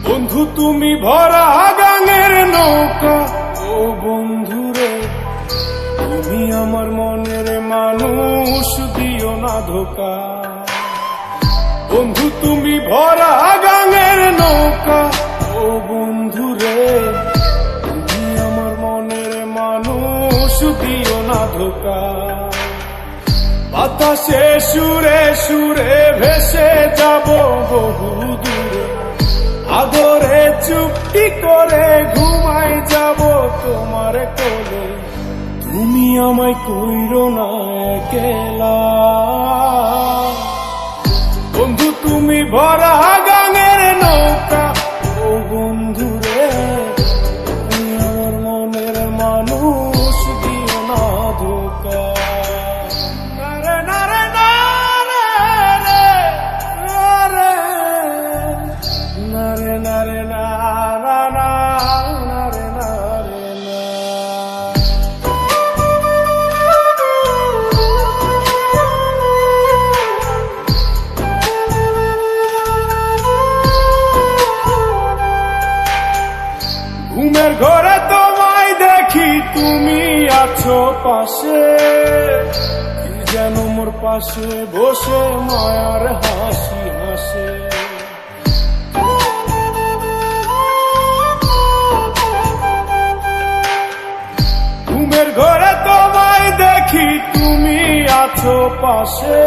বন্ধু তুমি ভরা গাঙের নৌকা, ও বন্ধুরে তুমি আমার মনের মানুষ, দিও না ধোকা। বন্ধু তুমি ভরা গাঙের নৌকা, ও বন্ধুরে তুমি আমার মনের মানুষ, দিও না ধোকা। বাতাসে সুরে সুরে ভেসে যাব বহু দূরে, আদরে চুপটি করে ঘুমাই যাব তোমার কোলে। তুমি আমায় কইরো না একলা, বন্ধু তুমি ভরা গাঙের নৌকা, ও বন্ধুরে তুমি আমার মনের মানুষ, দিও না ধোকা। নারে নারে নারে নারে নারে নারে নারে নারে নারে না। ঘুমের ঘরে তোমায় দেখি, তুমি আছো পাশে, কি যেন মোর পাশে বসে মায়ার হাসি হাসে। ঘুমের ঘরে তোমায় দেখি, তুমি আছো পাশে,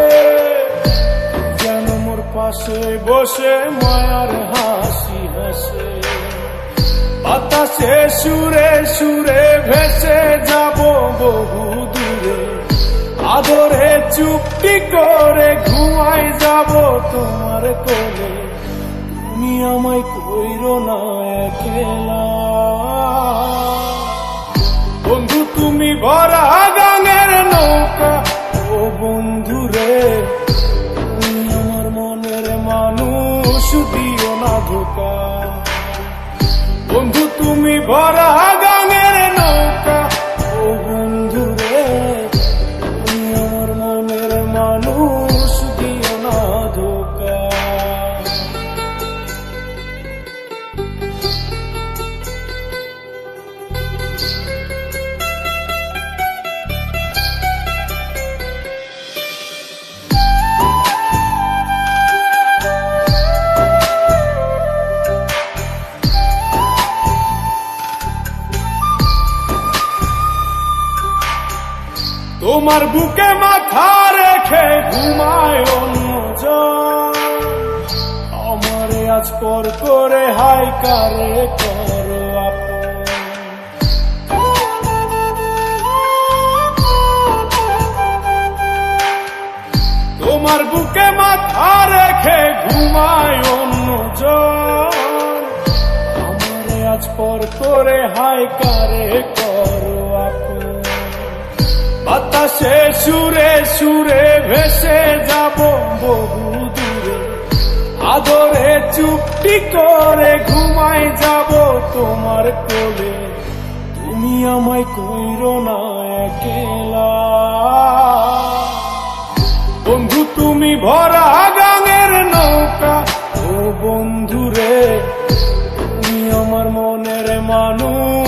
যেন মোর পাশে বসে মায়ার হাসি হাসে। বাতাসে সুরে সুরে ভেসে যাব বহু দূরে, আদরে চুপটি করে ঘুমাই যাব তোমার কোলে। তুমি আমায় কইরো না একলা, বন্ধু তুমি ভরা গাঙের নৌকা, ও বন্ধুরে তুমি আমার মনের মানুষ, দিও না ধোকা। বন্ধু তুমি ভরা গাঙের নৌকা, ও বন্ধুরে তুমি আমার মনের মানুষ, দিও না ধোকা। তোমার বুকে মাথা রেখে ঘুমায় অন্যজন, আমারে আজ পর করে হাই কারে করো আপন। তোমার বুকে মাথা রেখে ঘুমায় অন্যজন, আমারে আজ পর করে হাই কারে করো আপন। বাতাসে সুরে সুরে ভেসে যাব বহু দূরে, আদরে চুপটি করে ঘুমাই যাব তোমার কোলে। তুমি আমায় কইরো না একলা, বন্ধু তুমি ভরা গাঙের নৌকা, ও বন্ধুরে তুমি আমার মনের মানুষ,